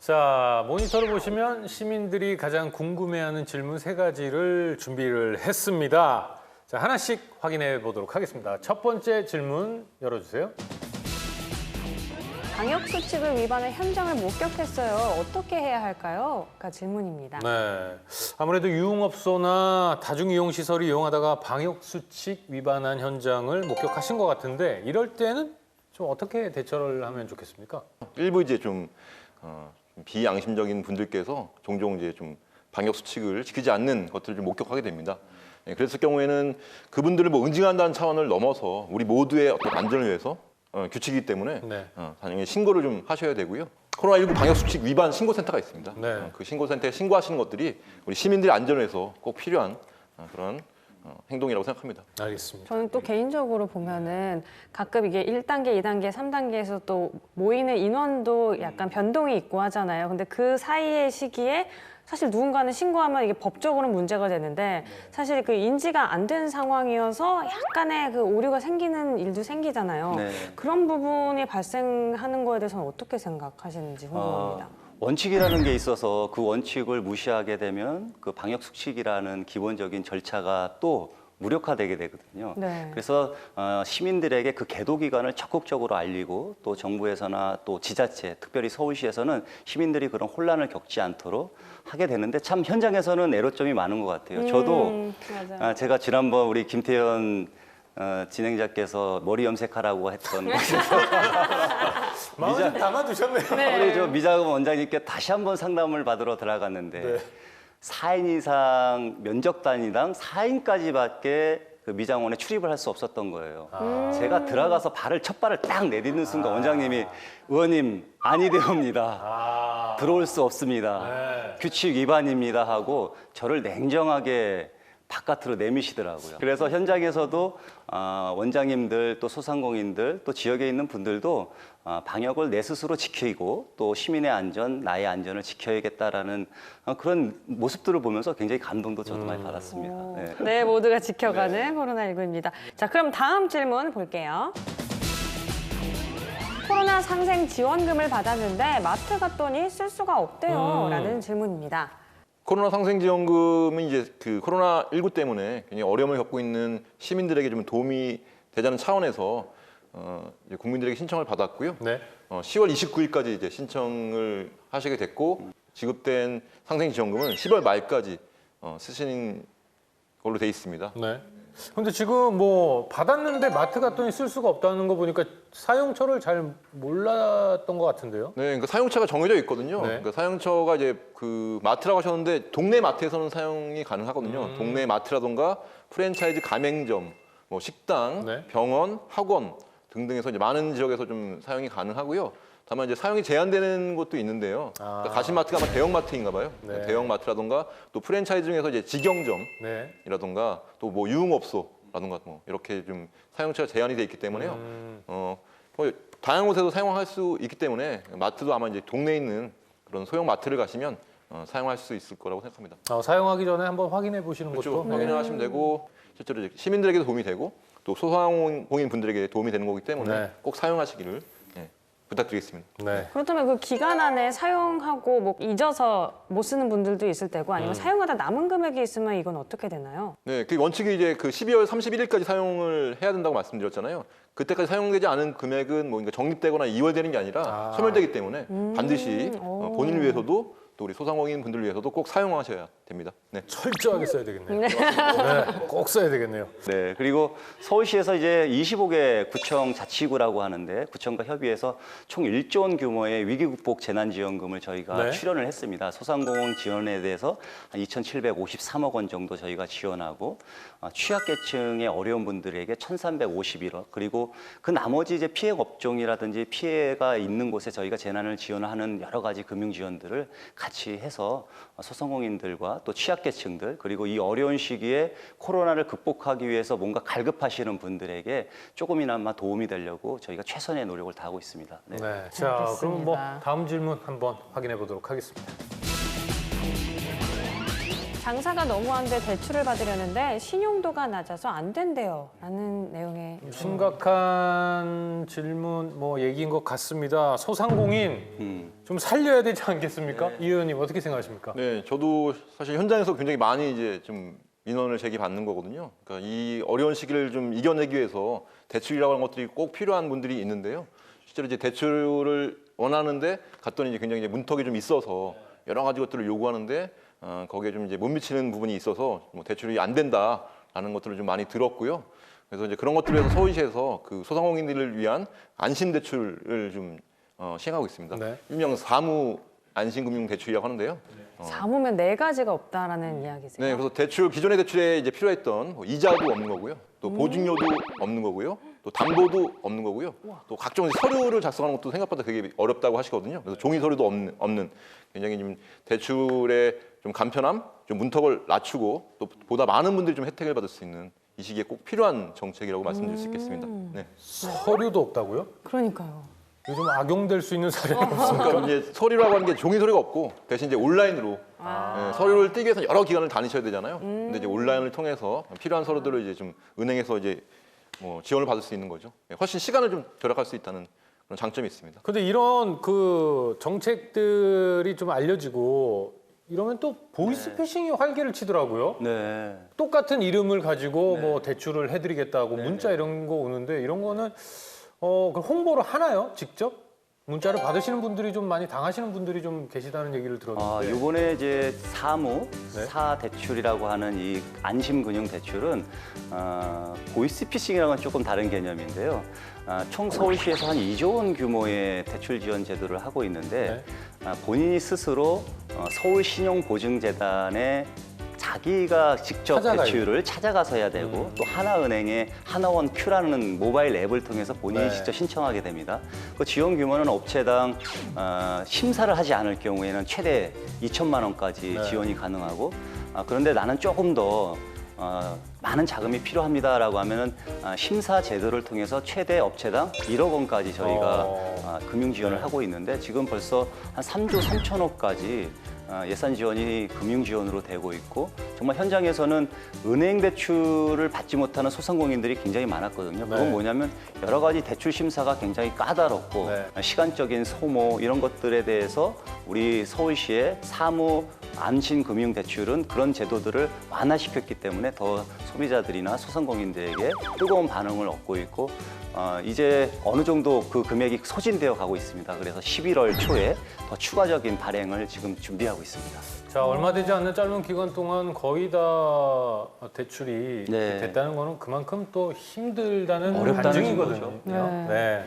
자, 모니터를 보시면 시민들이 가장 궁금해하는 질문 3가지를 준비를 했습니다. 자, 하나씩 확인해 보도록 하겠습니다. 첫 번째 질문 열어주세요. 방역수칙을 위반해 현장을 목격했어요. 어떻게 해야 할까요? 가 질문입니다. 네, 아무래도 유흥업소나 다중이용시설을 이용하다가 방역수칙 위반한 현장을 목격하신 것 같은데 이럴 때는 좀 어떻게 대처를 하면 좋겠습니까? 일부 이제 좀 비양심적인 분들께서 종종 이제 좀 방역 수칙을 지키지 않는 것들을 좀 목격하게 됩니다. 그랬을 경우에는 그분들을 뭐 응징한다는 차원을 넘어서 우리 모두의 어떤 안전을 위해서 규칙이기 때문에 네. 당연히 신고를 좀 하셔야 되고요. 코로나19 방역 수칙 위반 신고센터가 있습니다. 네. 그 신고센터에 신고하시는 것들이 우리 시민들의 안전을 위해서 꼭 필요한 그런 행동이라고 생각합니다. 알겠습니다. 저는 또 개인적으로 보면은 가끔 이게 1단계, 2단계, 3단계에서 또 모이는 인원도 약간 변동이 있고 하잖아요. 근데 그 사이의 시기에 사실 누군가는 신고하면 이게 법적으로는 문제가 되는데 사실 그 인지가 안 된 상황이어서 약간의 그 오류가 생기는 일도 생기잖아요. 네. 그런 부분이 발생하는 거에 대해서는 어떻게 생각하시는지 궁금합니다. 원칙이라는 게 있어서 그 원칙을 무시하게 되면 그 방역 수칙이라는 기본적인 절차가 또 무력화되게 되거든요. 네. 그래서 시민들에게 그 계도 기간을 적극적으로 알리고 또 정부에서나 또 지자체, 특별히 서울시에서는 시민들이 그런 혼란을 겪지 않도록 하게 되는데 참 현장에서는 애로점이 많은 것 같아요. 저도 맞아요. 제가 지난번 우리 김태현 진행자께서 머리 염색하라고 했던 곳에서 마음을 좀 담아두셨네요. 우리 저 미자금 원장님께 다시 한번 상담을 받으러 들어갔는데 네. 4인 이상 면적 단위당 4인까지밖에 그 미장원에 출입을 할 수 없었던 거예요. 제가 들어가서 첫 발을 딱 내딛는 순간 원장님이 의원님 아니되옵니다. 들어올 수 없습니다. 네. 규칙 위반입니다 하고 저를 냉정하게 바깥으로 내미시더라고요. 그래서 현장에서도 원장님들 또 소상공인들 또 지역에 있는 분들도 방역을 내 스스로 지키고 또 시민의 안전, 나의 안전을 지켜야겠다라는 그런 모습들을 보면서 굉장히 감동도 저도 많이 받았습니다. 네. 네, 모두가 지켜가는 코로나19입니다. 자, 그럼 다음 질문 볼게요. 코로나 상생 지원금을 받았는데 마트 갔더니 쓸 수가 없대요. 라는 질문입니다. 코로나 상생지원금은 이제 그 코로나19 때문에 굉장히 어려움을 겪고 있는 시민들에게 좀 도움이 되자는 차원에서 이제 국민들에게 신청을 받았고요. 네. 10월 29일까지 이제 신청을 하시게 됐고 지급된 상생지원금은 10월 말까지 쓰시는 걸로 돼 있습니다. 네. 근데 지금 뭐 받았는데 마트 갔더니 쓸 수가 없다는 거 보니까 사용처를 잘 몰랐던 것 같은데요. 네, 그러니까 사용처가 정해져 있거든요. 네. 그러니까 사용처가 이제 그 마트라고 하셨는데 동네 마트에서는 사용이 가능하거든요. 동네 마트라던가 프랜차이즈 가맹점, 뭐 식당, 네. 병원, 학원 등등에서 이제 많은 지역에서 좀 사용이 가능하고요. 다만 이제 사용이 제한되는 곳도 있는데요. 그러니까 가신 마트가 아마 대형 마트인가 봐요. 네. 대형 마트라던가 또 프랜차이즈 중에서 이제 직영점이라던가 네. 또 뭐 유흥업소라던가 뭐 이렇게 좀 사용처가 제한이 돼 있기 때문에요. 뭐 다양한 곳에서 사용할 수 있기 때문에 마트도 아마 이제 동네에 있는 그런 소형 마트를 가시면 사용할 수 있을 거라고 생각합니다. 사용하기 전에 한번 확인해 보시는 그렇죠. 것도 확인하시면 되고 실제로 이제 시민들에게도 도움이 되고 또 소상공인 분들에게 도움이 되는 거기 때문에 네. 꼭 사용하시기를 부탁드리겠습니다. 네. 그렇다면 그 기간 안에 사용하고 뭐 잊어서 못 쓰는 분들도 있을 테고 아니면 사용하다 남은 금액이 있으면 이건 어떻게 되나요? 네, 그 원칙이 이제 그 12월 31일까지 사용을 해야 된다고 말씀드렸잖아요. 그때까지 사용되지 않은 금액은 뭐 적립되거나 이월되는 게 아니라 소멸되기 때문에 반드시 본인을 위해서도 또 우리 소상공인 분들을 위해서도 꼭 사용하셔야 됩니다. 네. 철저하게 써야 되겠네요. 네. 꼭 써야 되겠네요. 네, 그리고 서울시에서 이제 25개 구청 자치구라고 하는데 구청과 협의해서 총 1조 원 규모의 위기 극복 재난지원금을 저희가 네. 출연을 했습니다. 소상공인 지원에 대해서 한 2,753억 원 정도 저희가 지원하고 취약계층의 어려운 분들에게 1,351억 그리고 그 나머지 이제 피해 업종이라든지 피해가 있는 곳에 저희가 재난을 지원하는 여러 가지 금융 지원들을 같이 해서 소상공인들과 또 취약계층들 그리고 이 어려운 시기에 코로나를 극복하기 위해서 뭔가 갈급하시는 분들에게 조금이나마 도움이 되려고 저희가 최선의 노력을 다하고 있습니다. 네. 네. 자, 그럼 뭐 알겠습니다. 다음 질문 한번 확인해 보도록 하겠습니다. 장사가 너무 안 돼 대출을 받으려는데 신용도가 낮아서 안 된대요. 라는 내용의 심각한 질문 뭐 얘기인 것 같습니다. 소상공인 좀 살려야 되지 않겠습니까? 이 의원님 어떻게 생각하십니까? 네, 저도 사실 현장에서 굉장히 많이 이제 좀 민원을 제기받는 거거든요. 그러니까 이 어려운 시기를 좀 이겨내기 위해서 대출이라고 하는 것들이 꼭 필요한 분들이 있는데요. 실제로 이제 대출을 원하는데 갔더니 이제 굉장히 이제 문턱이 좀 있어서 여러 가지 것들을 요구하는데 거기에 좀 이제 못 미치는 부분이 있어서 뭐 대출이 안 된다라는 것들을 좀 많이 들었고요. 그래서 이제 그런 것들을 위해서 서울시에서 그 소상공인들을 위한 안심 대출을 좀 시행하고 있습니다. 네. 일명 사무 안심금융대출이라고 하는데요. 사무면 네 가지가 없다라는 이야기세요. 네, 그래서 대출 기존의 대출에 이제 필요했던 뭐 이자도 없는 거고요, 또 보증료도 없는 거고요, 또 담보도 없는 거고요, 또 각종 서류를 작성하는 것도 생각보다 되게 어렵다고 하시거든요. 그래서 종이 서류도 없는 굉장히 좀 대출의 좀 간편함, 좀 문턱을 낮추고 또 보다 많은 분들이 좀 혜택을 받을 수 있는 이 시기에 꼭 필요한 정책이라고 말씀드릴 수 있겠습니다. 네. 서류도 없다고요? 그러니까요. 요즘 악용될 수 있는 사례는 없습니까? 그러니까 이제 서류라고 하는 게 종이 서류가 없고 대신 이제 온라인으로 서류를 띄기 위해서 여러 기관을 다니셔야 되잖아요. 근데 이제 온라인을 통해서 필요한 서류들을 이제 좀 은행에서 이제 뭐 지원을 받을 수 있는 거죠. 훨씬 시간을 좀 절약할 수 있다는 그런 장점이 있습니다. 근데 이런 그 정책들이 좀 알려지고 이러면 또 보이스피싱이 활개를 치더라고요. 네. 똑같은 이름을 가지고 뭐 대출을 해드리겠다고 문자 이런 거 오는데 이런 거는 그 홍보를 하나요? 직접? 문자를 받으시는 분들이 좀 많이 당하시는 분들이 좀 계시다는 얘기를 들었는데. 이번에 이제 사무, 네. 사대출이라고 하는 이 안심금융대출은 보이스피싱이랑은 조금 다른 개념인데요. 총 서울시에서 한 2조 원 규모의 대출 지원 제도를 하고 있는데 본인이 스스로 서울신용보증재단에 자기가 직접 찾아가요. 대출을 찾아가서 해야 되고 또 하나은행의 하나원 Q라는 모바일 앱을 통해서 본인이 네. 직접 신청하게 됩니다. 그 지원 규모는 업체당 심사를 하지 않을 경우에는 최대 2천만 원까지 네. 지원이 가능하고 그런데 나는 조금 더 많은 자금이 필요합니다라고 하면은 심사 제도를 통해서 최대 업체당 1억 원까지 저희가 금융 지원을 하고 있는데 지금 벌써 한 3조 3천억까지 예산 지원이 금융 지원으로 되고 있고 정말 현장에서는 은행 대출을 받지 못하는 소상공인들이 굉장히 많았거든요. 그건 네. 뭐냐면 여러 가지 대출 심사가 굉장히 까다롭고 네. 시간적인 소모 이런 것들에 대해서 우리 서울시의 사무 안심금융대출은 그런 제도들을 완화시켰기 때문에 더 소비자들이나 소상공인들에게 뜨거운 반응을 얻고 있고 이제 어느 정도 그 금액이 소진되어 가고 있습니다. 그래서 11월 초에 더 추가적인 발행을 지금 준비하고 있습니다. 자, 얼마 되지 않는 짧은 기간 동안 거의 다 대출이 네. 됐다는 거는 그만큼 또 힘들다는 어렵다는 반증이거든요. 거죠. 네. 네.